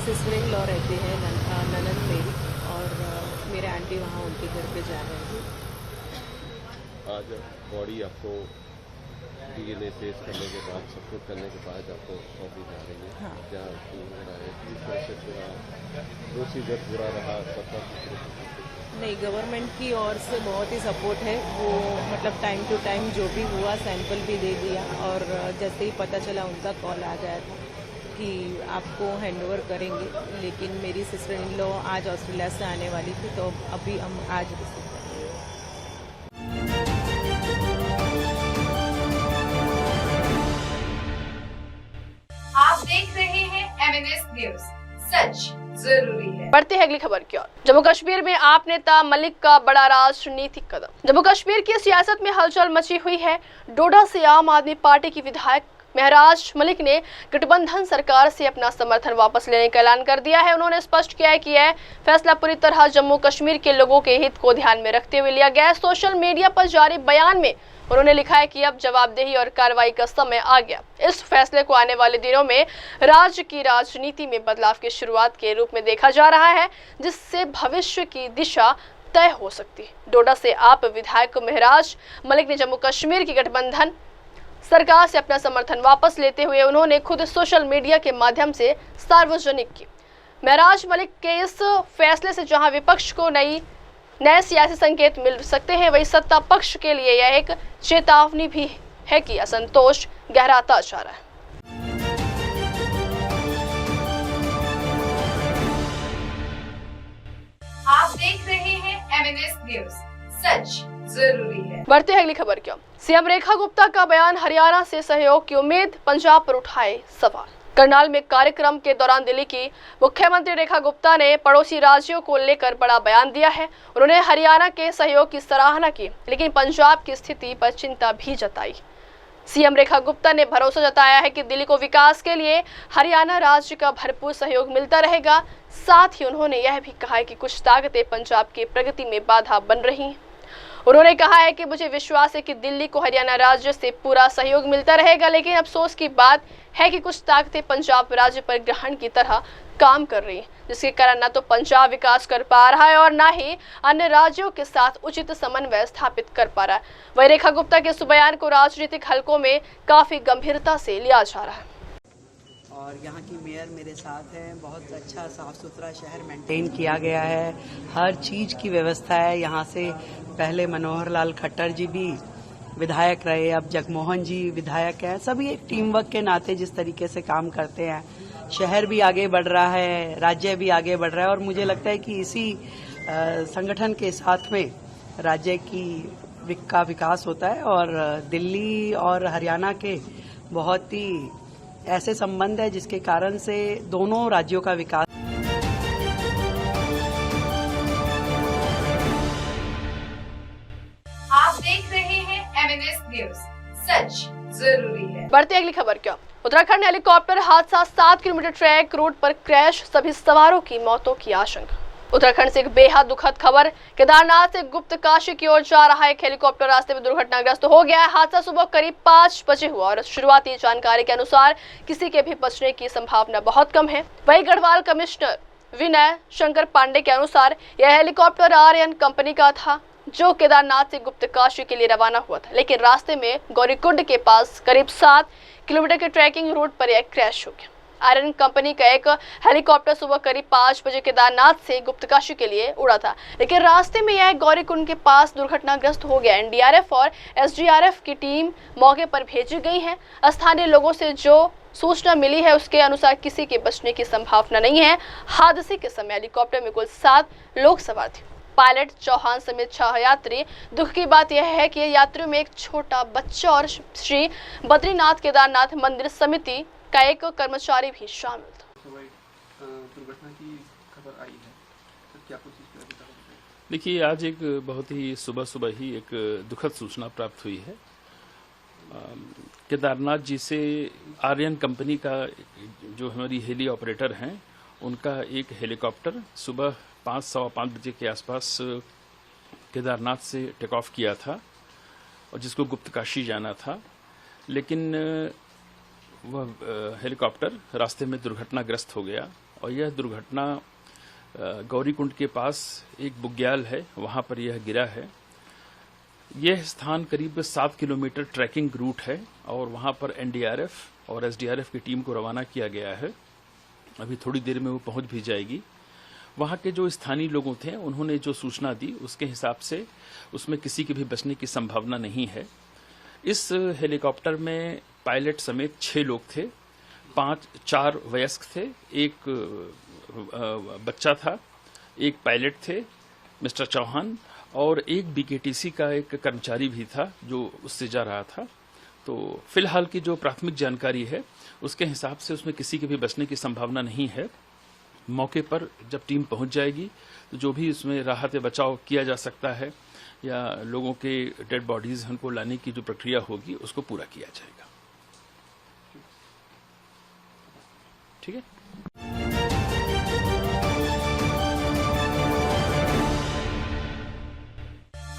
सिस्टर इन लॉ रहते हैं ननद मेरी, और मेरे आंटी वहाँ उनके घर पे जा रहे थे। आज बॉडी आपको डीएनए टेस्ट करने के बाद, सब कुछ करने के बाद आपको सौंपी जा रही है। हाँ। क्या फील हो रहा है, किस तरह से पूरा प्रोसीजर पूरा रहा, सरकार नहीं, गवर्नमेंट की ओर से बहुत ही सपोर्ट है। वो मतलब टाइम टू टाइम जो भी हुआ सैंपल भी दे दिया, और जैसे ही पता चला उनका कॉल आ गया था कि आपको हैंडओवर करेंगे। लेकिन मेरी सिस्टर इन लॉ आज ऑस्ट्रेलिया से आने वाली थी, तो अभी हम आज रिसीव करेंगे। आप देख रहे हैं MNS न्यूज, सच जरूरी है। बढ़ते हैं अगली खबर की ओर। जम्मू कश्मीर में आप नेता मलिक का बड़ा राजनीतिक कदम। जम्मू कश्मीर की सियासत में हलचल मची हुई है। डोडा से आम आदमी पार्टी की विधायक महराज मलिक ने गठबंधन सरकार से अपना समर्थन वापस लेने का ऐलान कर दिया है। उन्होंने स्पष्ट किया है कि यह फैसला पूरी तरह जम्मू कश्मीर के लोगों के हित को ध्यान में रखते हुए लिया गया है। सोशल मीडिया पर जारी बयान में उन्होंने लिखा है कि अब जवाबदेही और कार्रवाई का समय आ गया। इस फैसले को आने वाले दिनों में राज्य की राजनीति में बदलाव की शुरुआत के रूप में देखा जा रहा है, जिससे भविष्य की दिशा तय हो सकती है। डोडा से आप विधायक महराज मलिक ने जम्मू कश्मीर की गठबंधन सरकार से अपना समर्थन वापस लेते हुए उन्होंने खुद सोशल मीडिया के माध्यम से सार्वजनिक की। महराज मलिक के इस फैसले से जहां विपक्ष को नए सियासी संकेत मिल सकते हैं, वही सत्ता पक्ष के लिए यह एक चेतावनी भी है कि असंतोष गहराता जा रहा है। आप देख रहे हैं MNS न्यूज, सच जरूरी है। बढ़ते हैं अगली खबर की ओर। सीएम रेखा गुप्ता का बयान, हरियाणा से सहयोग की उम्मीद, पंजाब पर उठाए सवाल। करनाल में कार्यक्रम के दौरान दिल्ली की मुख्यमंत्री रेखा गुप्ता ने पड़ोसी राज्यों को लेकर बड़ा बयान दिया है। उन्होंने हरियाणा के सहयोग की सराहना की, लेकिन पंजाब की स्थिति पर चिंता भी जताई। सीएम रेखा गुप्ता ने भरोसा जताया है कि दिल्ली को विकास के लिए हरियाणा राज्य का भरपूर सहयोग मिलता रहेगा। साथ ही उन्होंने यह भी कहा है कि कुछ ताकतें पंजाब की प्रगति में बाधा बन रही हैं। उन्होंने कहा है कि मुझे विश्वास है कि दिल्ली को हरियाणा राज्य से पूरा सहयोग मिलता रहेगा, लेकिन अफसोस की बात है कि कुछ ताकतें पंजाब राज्य पर ग्रहण की तरह काम कर रही हैं, जिसके कारण न तो पंजाब विकास कर पा रहा है और न ही अन्य राज्यों के साथ उचित समन्वय स्थापित कर पा रहा है। वही रेखा गुप्ता के इस बयान को राजनीतिक हलकों में काफी गंभीरता से लिया जा रहा है। और यहाँ की मेयर मेरे साथ है। बहुत अच्छा साफ सुथरा शहर मेंटेन किया गया है, हर चीज की व्यवस्था है। यहाँ से पहले मनोहर लाल खट्टर जी भी विधायक रहे, अब जगमोहन जी विधायक हैं। सभी एक टीम वर्क के नाते जिस तरीके से काम करते हैं, शहर भी आगे बढ़ रहा है, राज्य भी आगे बढ़ रहा है, और मुझे लगता है कि इसी संगठन के साथ में राज्य का विकास होता है। और दिल्ली और हरियाणा के बहुत ही ऐसे संबंध है जिसके कारण से दोनों राज्यों का विकास। आप देख रहे हैं MNS न्यूज, सच जरूरी है। बढ़ते अगली खबर क्या। उत्तराखंड हेलीकॉप्टर हादसा, 7 किलोमीटर ट्रैक रोड पर क्रैश, सभी सवारों की मौतों की आशंका। उत्तराखंड से एक बेहद दुखद खबर। केदारनाथ से गुप्त काशी की ओर जा रहा एक हेलीकॉप्टर रास्ते में दुर्घटनाग्रस्त हो गया है। हादसा सुबह करीब 5 बजे हुआ और शुरुआती जानकारी के अनुसार किसी के भी बचने की संभावना बहुत कम है। वही गढ़वाल कमिश्नर विनय शंकर पांडे के अनुसार यह हेलीकॉप्टर आर्यन कंपनी का था। जो केदारनाथ से गुप्तकाशी के लिए रवाना हुआ था, लेकिन रास्ते में गौरीकुंड के पास करीब 7 किलोमीटर के ट्रैकिंग रूट पर यह क्रैश हो गया। आयरन कंपनी का एक हेलीकॉप्टर सुबह करीब 5 बजे केदारनाथ से गुप्तकाशी के लिए उड़ा था, लेकिन रास्ते में यह गौरीकुंड के पास दुर्घटनाग्रस्त हो गया। एनडीआरएफ और एसडीआरएफ की टीम मौके पर भेजी गई है। स्थानीय लोगों से जो सूचना मिली है उसके अनुसार किसी के बचने की संभावना नहीं है। हादसे के समय हेलीकॉप्टर में कुल 7 लोग सवार थे, पायलट चौहान समेत 6 यात्री। दुख की बात यह है कि यात्रियों में एक छोटा बच्चा और श्री बद्रीनाथ केदारनाथ मंदिर समिति का एक कर्मचारी भी शामिल था। दुर्घटना की खबर आई है, तो क्या कुछ इस पर बता सकते हैं? देखिए, आज एक बहुत ही सुबह ही एक दुखद सूचना प्राप्त हुई है। केदारनाथ जी से आर्यन कंपनी का जो हमारी हेली ऑपरेटर हैं, उनका एक हेलीकॉप्टर सुबह 5-5 बजे के आसपास केदारनाथ से टेक ऑफ किया था और जिसको गुप्तकाशी जाना था, लेकिन वह हेलीकॉप्टर रास्ते में दुर्घटनाग्रस्त हो गया और यह दुर्घटना गौरीकुंड के पास एक बुग्याल है, वहां पर यह गिरा है। यह स्थान करीब 7 किलोमीटर ट्रैकिंग रूट है और वहां पर एनडीआरएफ और एसडीआरएफ की टीम को रवाना किया गया है। अभी थोड़ी देर में वो पहुंच भी जाएगी। वहां के जो स्थानीय लोगों थे उन्होंने जो सूचना दी उसके हिसाब से उसमें किसी के भी बचने की संभावना नहीं है। इस हेलीकॉप्टर में पायलट समेत 6 लोग थे, 4 वयस्क थे, एक बच्चा था, एक पायलट थे मिस्टर चौहान और एक बीकेटीसी का एक कर्मचारी भी था जो उससे जा रहा था। तो फिलहाल की जो प्राथमिक जानकारी है उसके हिसाब से उसमें किसी के भी बचने की संभावना नहीं है। मौके पर जब टीम पहुंच जाएगी तो जो भी उसमें राहत बचाव किया जा सकता है या लोगों के डेड बॉडीज उनको लाने की जो प्रक्रिया होगी उसको पूरा किया जाएगा। ठीक है।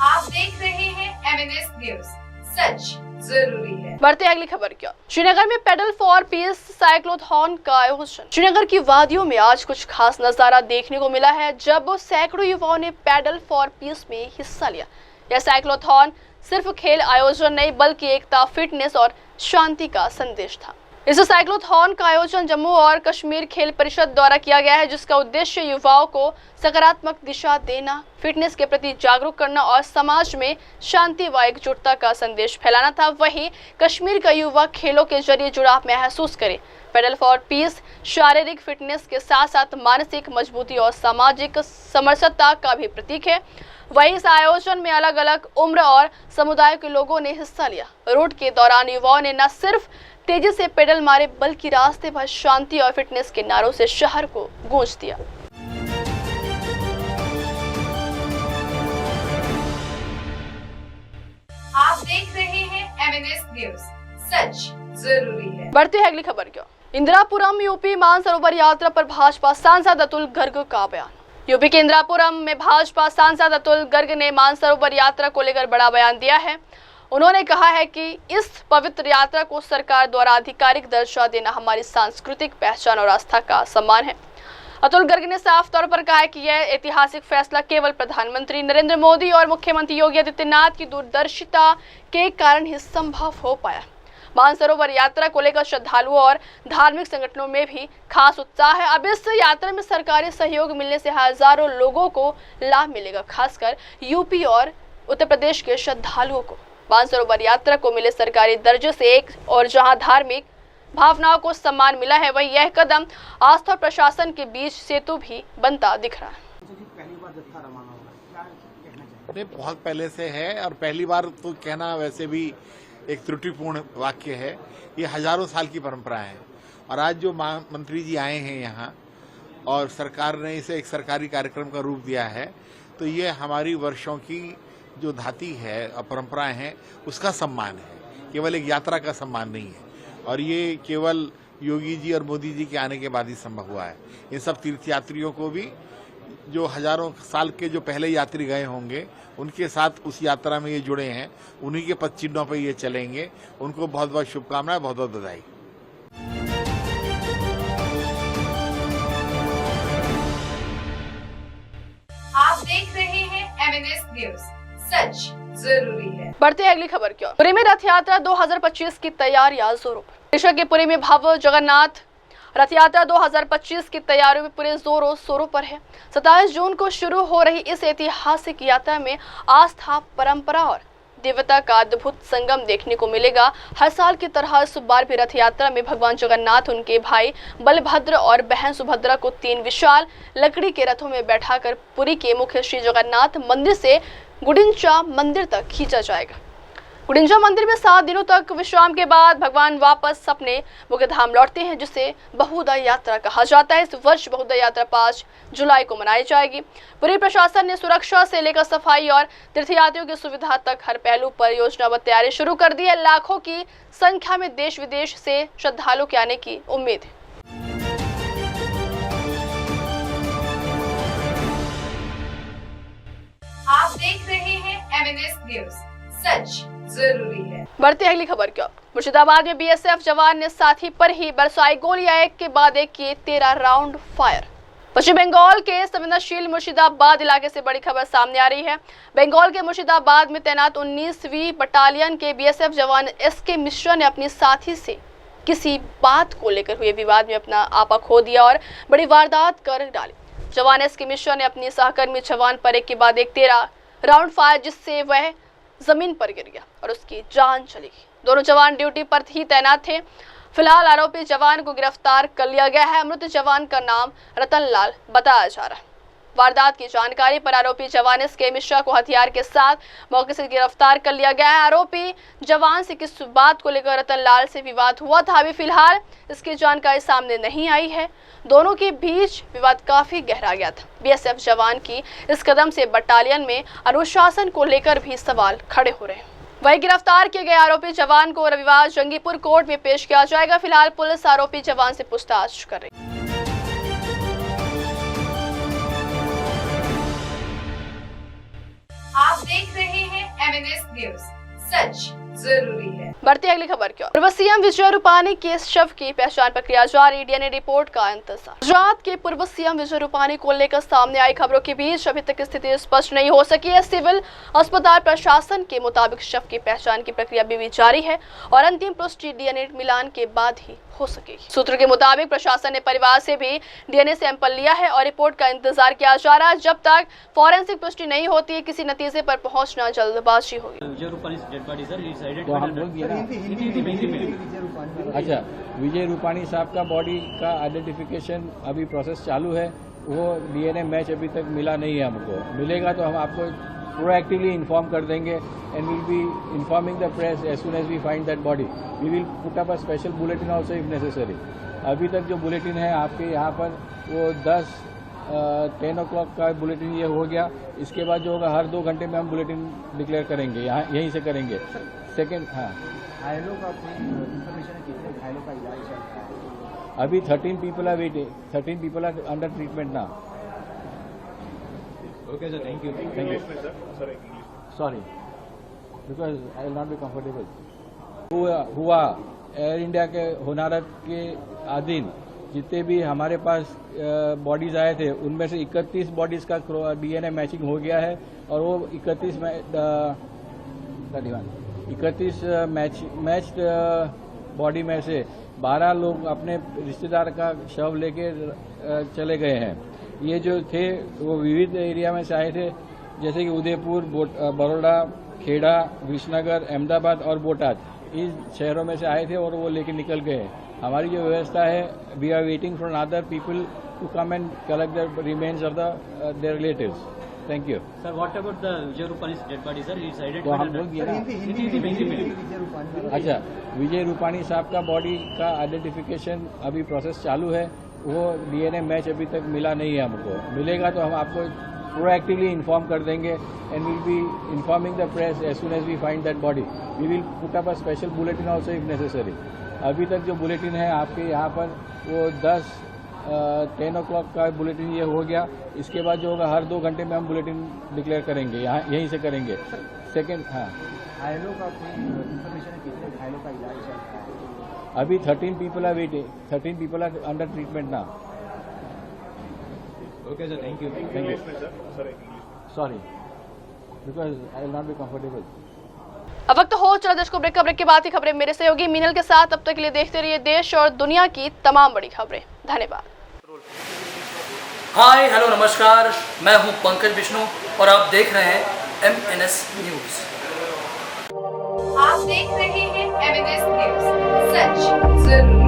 आप देख रहे हैं एमएनएस न्यूज, सच जरूरी है। बढ़ते अगली खबर की ओर। श्रीनगर में पेडल फॉर पीस साइक्लोथॉन का आयोजन। श्रीनगर की वादियों में आज कुछ खास नजारा देखने को मिला है जब सैकड़ों युवाओं ने पेडल फॉर पीस में हिस्सा लिया। यह साइक्लोथॉन सिर्फ खेल आयोजन नहीं बल्कि एकता, फिटनेस और शांति का संदेश था। इस साइक्लोथॉन का आयोजन जम्मू और कश्मीर खेल परिषद द्वारा किया गया है, जिसका उद्देश्य युवाओं को सकारात्मक दिशा देना, फिटनेस के प्रति जागरूक करना और समाज में शांति व एकजुटता का संदेश फैलाना था। वहीं कश्मीर का युवा खेलों के जरिए जुड़ाव महसूस करे। पेडल फॉर पीस शारीरिक फिटनेस के साथ साथ मानसिक मजबूती और सामाजिक समरसता का भी प्रतीक है। वहीं इस आयोजन में अलग अलग उम्र और समुदाय के लोगों ने हिस्सा लिया। रूट के दौरान युवाओं ने न सिर्फ तेजी से पेडल मारे बल्कि रास्ते भर शांति और फिटनेस के नारों से शहर को गूंज दिया। आप देख रहे हैं एमएनएस न्यूज, सच जरूरी है। बढ़ते हैं अगली खबर की ओर। इंदिरापुरम यूपी मानसरोवर यात्रा पर भाजपा सांसद अतुल गर्ग का बयान। यूपी के इंदिरापुरम में भाजपा सांसद अतुल गर्ग ने मानसरोवर यात्रा को लेकर बड़ा बयान दिया है। उन्होंने कहा है कि इस पवित्र यात्रा को सरकार द्वारा आधिकारिक दर्जा देना हमारी सांस्कृतिक पहचान और आस्था का सम्मान है। अतुल गर्ग ने साफ तौर पर कहा है कि यह ऐतिहासिक फैसला केवल प्रधानमंत्री नरेंद्र मोदी और मुख्यमंत्री योगी आदित्यनाथ की दूरदर्शिता के कारण ही संभव हो पाया। मानसरोवर यात्रा को लेकर श्रद्धालुओं और धार्मिक संगठनों में भी खास उत्साह है। अब इस यात्रा में सरकारी सहयोग मिलने से हजारों लोगों को लाभ मिलेगा, खासकर यूपी और उत्तर प्रदेश के श्रद्धालुओं को। मानसरोवर यात्रा को मिले सरकारी दर्जे से एक और जहां धार्मिक भावनाओं को सम्मान मिला है, वहीं यह कदम आस्था और प्रशासन के बीच सेतु भी बनता दिख रहा है। बहुत पहले से है और पहली बार तो कहना वैसे भी एक त्रुटिपूर्ण वाक्य है। ये हजारों साल की परंपरा है और आज जो मंत्री जी आए हैं यहाँ और सरकार ने इसे एक सरकारी कार्यक्रम का रूप दिया है, तो ये हमारी वर्षों की जो धाती है और परंपराएं हैं उसका सम्मान है, केवल एक यात्रा का सम्मान नहीं है। और ये केवल योगी जी और मोदी जी के आने के बाद ही संभव हुआ है। इन सब तीर्थयात्रियों को भी जो हजारों साल के जो पहले यात्री गए होंगे उनके साथ उस यात्रा में ये जुड़े हैं, उन्हीं के पद चिन्हों पर ये चलेंगे। उनको बहुत बहुत शुभकामनाएं, बहुत बहुत बधाई। आप देख रहे हैं एमएनएस न्यूज, सच जरूरी है। बढ़ते हैं अगली खबर की ओर। पुरी में रथ यात्रा 2025 की तैयारियां जोरों पर। ओडिशा के पुरी में भव्य जगन्नाथ रथ यात्रा 2025 की तैयारियों में पूरे जोरों शोरों पर है। 27 जून को शुरू हो रही इस ऐतिहासिक यात्रा में आस्था, परंपरा और दिव्यता का अद्भुत संगम देखने को मिलेगा। हर साल की तरह इस बार भी रथ यात्रा में भगवान जगन्नाथ, उनके भाई बलभद्र और बहन सुभद्रा को 3 विशाल लकड़ी के रथों में बैठाकर पुरी के मुख्य श्री जगन्नाथ मंदिर से गुडिंचा मंदिर तक खींचा जाएगा। गुडिंचा मंदिर में 7 दिनों तक विश्राम के बाद भगवान वापस अपने मुख्य धाम लौटते हैं, जिसे बहुदा यात्रा कहा जाता है। इस वर्ष बहुदा यात्रा 5 जुलाई को मनाई जाएगी। पुरी प्रशासन ने सुरक्षा से लेकर सफाई और तीर्थयात्रियों की सुविधा तक हर पहलू पर योजनाबद्ध तैयारी शुरू कर दी है। लाखों की संख्या में देश विदेश से श्रद्धालुओं के आने की उम्मीद है। आप देख रहे हैं MNS न्यूज, सच जरूरी है। बढ़ते अगली खबर की ओर। मुर्शिदाबाद में BSF जवान ने साथी पर ही बरसाई गोलियां, एक के बाद एक किए 13 राउंड फायर। पश्चिम बंगाल के संवेदनशील मुर्शिदाबाद इलाके से बड़ी खबर सामने आ रही है। बंगाल के मुर्शिदाबाद में तैनात 19वीं बटालियन के BSF जवान SK मिश्रा ने अपनी साथी से किसी बात को लेकर हुए विवाद में अपना आपा खो दिया और बड़ी वारदात कर डाली। जवान SK मिश्रा ने अपनी सहकर्मी जवान पर एक के बाद एक 13 राउंड फायर, जिससे वह जमीन पर गिर गया और उसकी जान चली गई। दोनों जवान ड्यूटी पर ही तैनात थे। फिलहाल आरोपी जवान को गिरफ्तार कर लिया गया है। मृत जवान का नाम रतन लाल बताया जा रहा है। वारदात की जानकारी पर आरोपी जवान SK मिश्रा को हथियार के साथ मौके से गिरफ्तार कर लिया गया है। आरोपी जवान से किस बात को लेकर रतन लाल से विवाद हुआ था, अभी फिलहाल इसकी जानकारी सामने नहीं आई है। दोनों के बीच विवाद काफी गहरा गया था। BSF जवान की इस कदम से बटालियन में अनुशासन को लेकर भी सवाल खड़े हो रहे हैं। वही गिरफ्तार किए गए आरोपी जवान को रविवार जंगीपुर कोर्ट में पेश किया जाएगा। फिलहाल पुलिस आरोपी जवान से पूछताछ कर रही है। आप देख रहे हैं MNS न्यूज, सच जरूरी है। बढ़ती अगली खबर की ओर। पूर्व CM विजय रूपाणी के शव की पहचान प्रक्रिया जारी, DNA रिपोर्ट का इंतजार। गुजरात के पूर्व CM विजय रूपाणी को लेकर सामने आई खबरों के बीच अभी तक स्थिति स्पष्ट नहीं हो सकी है। सिविल अस्पताल प्रशासन के मुताबिक शव की पहचान की प्रक्रिया भी जारी है और अंतिम पुष्टि DNA मिलान के बाद ही हो सकेगी। सूत्र के मुताबिक प्रशासन ने परिवार से भी DNA सैंपल लिया है और रिपोर्ट का इंतजार किया जा रहा है। जब तक फॉरेंसिक पुष्टि नहीं होती, किसी नतीजे पर पहुंचना जल्दबाजी होगी। अच्छा, विजय रूपाणी साहब का बॉडी का आइडेंटिफिकेशन अभी प्रोसेस चालू है। वो DNA मैच अभी तक मिला नहीं है। हमको मिलेगा तो हम आपको प्रोएक्टिवली इन्फॉर्म कर देंगे and will be informing the press as soon as we find that body. We will put up a special bulletin also if necessary. अभी तक जो बुलेटिन है आपके यहाँ पर वो 10 o'clock का बुलेटिन ये हो गया। इसके बाद जो होगा हर 2 घंटे में हम बुलेटिन डिक्लेयर करेंगे, यहाँ यहीं से करेंगे। सेकेंड, हाँ, घायलों का कोई इन्फॉर्मेशन है, कितने घायलों का इलाज चल रहा है? अभी 13 people are waiting, 13 people are under treatment now. Okay sir, thank you. Thank you. Sorry, because I will not be comfortable. हुआ एयर इंडिया के होनारत के अधीन जितने भी हमारे पास बॉडीज आए थे, उनमें से 31 बॉडीज का DNA मैचिंग हो गया है और वो 31 मैच्ड बॉडी में से 12 लोग अपने रिश्तेदार का शव लेके चले गए हैं। ये जो थे वो विविध एरिया में से आए थे, जैसे कि उदयपुर, बड़ौदा, खेड़ा, विसनगर, अहमदाबाद और बोटाद। इन शहरों में से आए थे और वो लेके निकल गए। हमारी जो व्यवस्था है, we are waiting for other people to come and collect the remains of their relatives. Thank you sir. What about the Vijay Rupani dead body sir? Is तो हम लोग अच्छा, विजय रूपाणी साहब का बॉडी का आइडेंटिफिकेशन अभी प्रोसेस चालू है। वो DNA मैच अभी तक मिला नहीं है। हमको मिलेगा तो हम आपको प्रोएक्टिवली इन्फॉर्म कर देंगे and will be informing the press as soon as we find that body. We will put up a special bulletin also if necessary. अभी तक जो बुलेटिन है आपके यहाँ पर वो 10 o'clock का बुलेटिन ये हो गया। इसके बाद जो होगा हर 2 घंटे में हम बुलेटिन डिक्लेयर करेंगे, यहाँ यहीं से करेंगे। सेकेंड, हाँ, घायलों का कोई इन्फॉर्मेशन है, कितने घायलों का इलाज चल रहा है? अभी 13 people are waiting, 13 people are under treatment now. Okay sir, thank you. Thank you. Sorry, because I will not be comfortable. अब वक्त हो चला देश को ब्रेक के बाद ही खबरें मेरे सहयोगी मीनल के साथ। अब तक के लिए देखते रहिए देश और दुनिया की तमाम बड़ी खबरें। धन्यवाद। हाय हेलो नमस्कार, मैं हूं पंकज विष्णु और आप देख रहे हैं MNS न्यूज। आप देख रहे हैं MNS न्यूज, सच जरूरी।